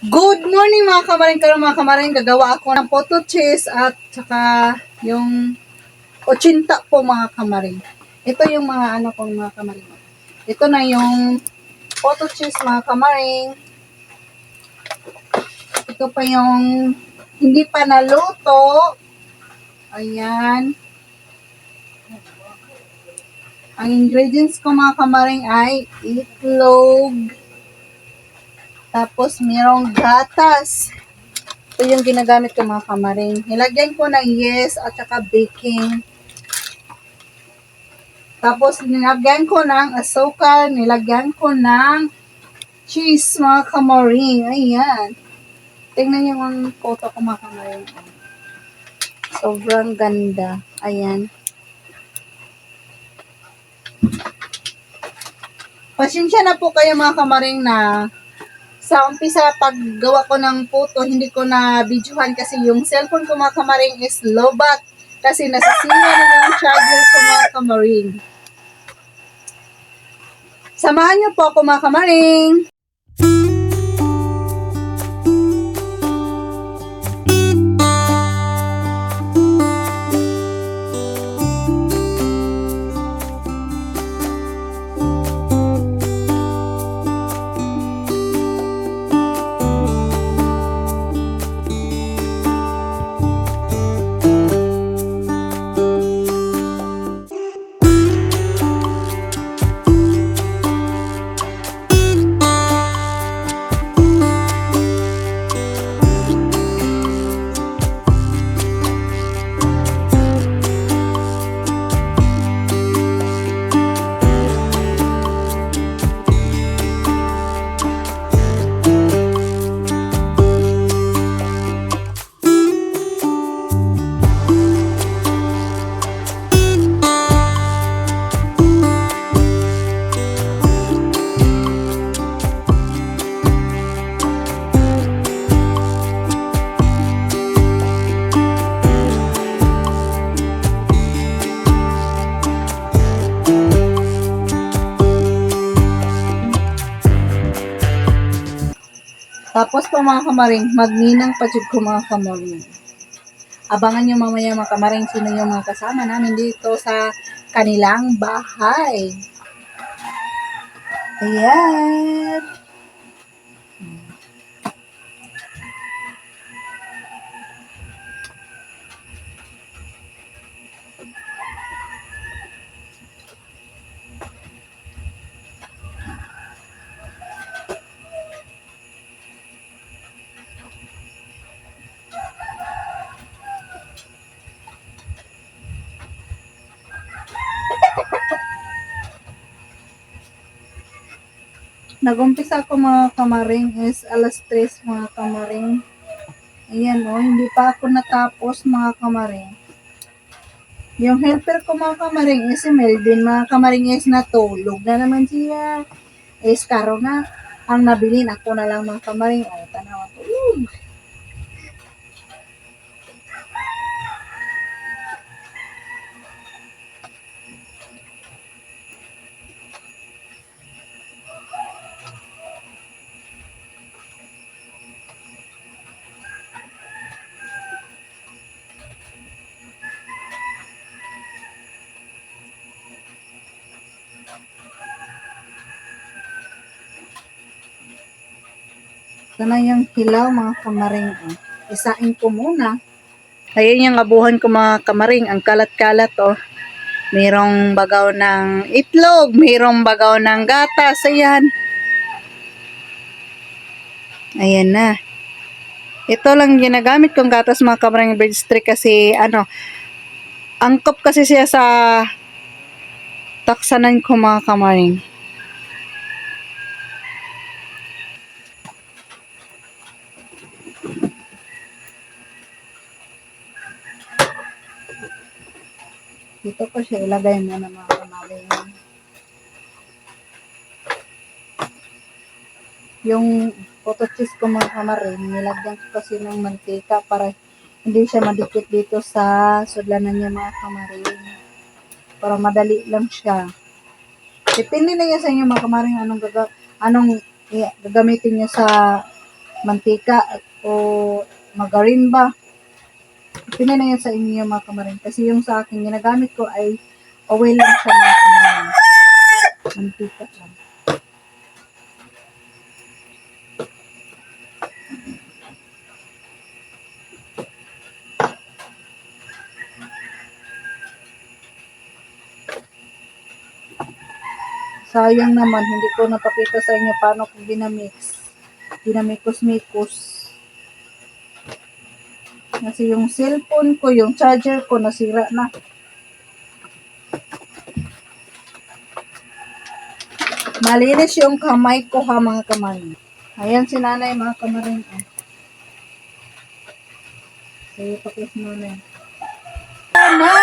Good morning mga kamaring, karon mga kamaring, gagawa ako ng photo cheese at saka yung 80 po mga kamaring. Ito yung mga ano ko mga kamaring. Ito na yung photo cheese mga kamaring. Ito pa yung hindi pa naluto. Ayan. Ang ingredients ko mga kamaring ay itlog. Tapos mayroong gatas. Ito yung ginagamit ko mga kamaring. Nilagyan ko ng yes at saka baking. Tapos nilagyan ko ng asukal, nilagyan ko ng cheese mga kamaring. Ayan. Tingnan niyo ang photo ko mga kamaring. Sobrang ganda. Ayan. Pasensya na po kayo mga kamaring na sa umpisa paggawa ko ng photo, hindi ko na videohan kasi yung cellphone ko mga kamaring is lowbat kasi nasisira na yung charger ko mga kamaring. Samahan niyo po ako mga kamaring. Tapos po mga kamaring, magninang pa jud ko mga kamaring. Abangan nyo mamaya mga kamaring sino yung mga kasama namin dito sa kanilang bahay. Ayan. Nagumpisa ko mga kamaring is alas 3 mga kamaring. Ayan o, hindi pa ako natapos mga kamaring. Yung helper ko mga kamaring is si Melvin. Mga kamaring is natulog na naman siya. Is karo na. Ang nabilin ako na lang mga kamaring. O, tanawa ko. Ito na yung hilaw mga kamaring. Isain ko muna. Ayan yung abuhan ko mga kamaring. Ang kalat-kalat oh. Mayroong bagaw ng itlog. Mayroong bagaw ng gatas. Ayan. Ayan na. Ito lang ginagamit kong gatas mga kamaring bridge trick kasi ano. Angkop kasi siya sa taksanan ko mga kamaring. Dito ko siya ilagay muna mga kamaring. Yung photo cheese ko mga kamaring, nilagyan ko kasi ng mantika para hindi siya madikit dito sa sudlanan niya mga kamaring. Para madali lang siya. Depende na yan sa inyo mga kamaring anong gagamitin niyo sa mantika o margarine ba. Pina na yan sa inyo mga kamaring. Kasi yung sa akin, ginagamit ko ay oil lang siya mga kamaring. Mantika lang. Sayang naman, hindi ko napakita sa inyo paano ko ginamix. Ginamikos-mikos. Kasi yung cellphone ko, yung charger ko, nasira na. Malinis yung kamay ko ha mga kamaring. Ayan si nanay mga kamaring. Kaya pakis mo na. Mama!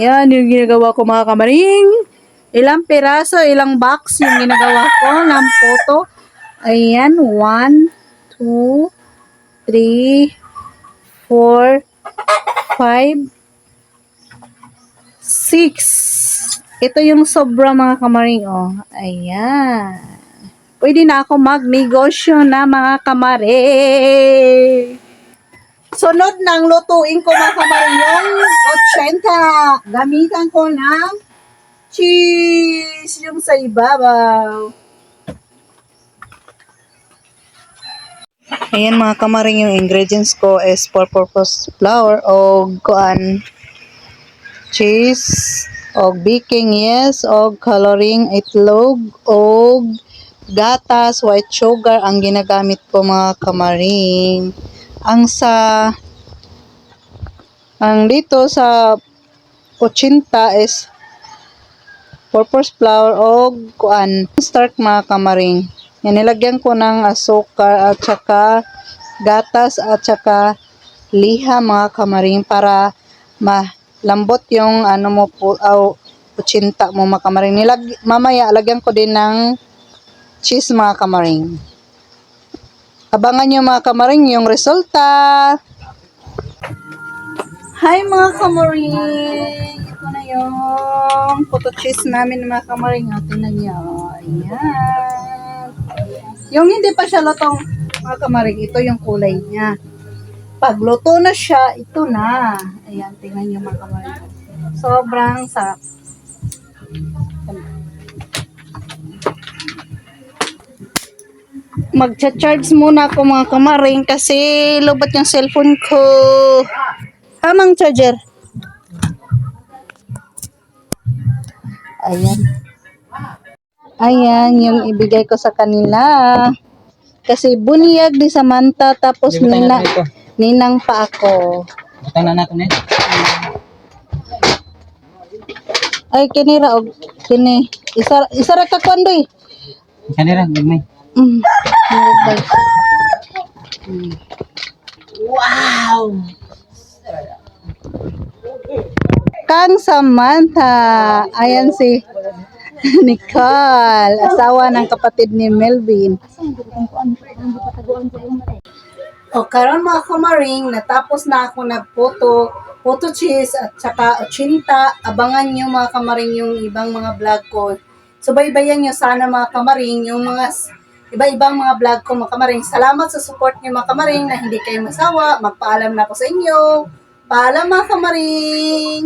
Yan yung ginagawa ko mga kamaring. Ilang piraso, ilang box yung ginagawa ko ng photo. Ayan, 1, 2, 3, 4, 5, 6. Ito yung sobra mga kamaring, oh. Ayan. Pwede na ako magnegosyo na mga kamaring. Sunod ng lutuin ko mga kamaring yung 80. Gamitan ko ng cheese yung sa ibabaw. Ayan mga kamaring, yung ingredients ko is four-purpose flour o kuan cheese o baking yes o coloring itlog o gatas, white sugar ang ginagamit ko mga kamaring. Ang dito sa 80 is purpose flour o kuan starch mga kamaring. Yan, nilagyan ko ng asukar at saka gatas at saka liha mga kamaring para malambot yung ano mo po, 80 mo mga kamaring. Mamaya lagyan ko din ng cheese mga kamaring. Abangan nyo mga kamaring yung resulta. Hi mga kamaring! Ito na yung puto cheese namin mga kamaring. Tingnan nyo. Ayan. Yung hindi pa siya lutong mga kamaring, ito yung kulay niya. Pag luto na siya, ito na. Ayan, tingnan nyo mga kamaring. Sobrang sarap. Magcha-charge muna ako mga kamaring kasi lobat yung cellphone ko. Hamang charger. Ayan. Ayan, yung ibigay ko sa kanila. Kasi bunyag di Samantha tapos ninang pa ako. Butang na natin eh. Ay, kinira og kini. Isa ra ka kwandoy. Kanira, gagmay. Wow! Kang Samantha. Ayan si Nicole, asawa ng kapatid ni Melvin. O karon mga kamaring, natapos na ako photo cheese at saka 80. Abangan nyo mga kamaring yung ibang mga vlog ko. Subaybayan nyo sana mga kamaring yung mga iba-ibang mga vlog ko mga kamaring. Salamat sa support nyo mga kamaring na hindi kayo masawa. Magpaalam na ako sa inyo. Paalam mga kamaring!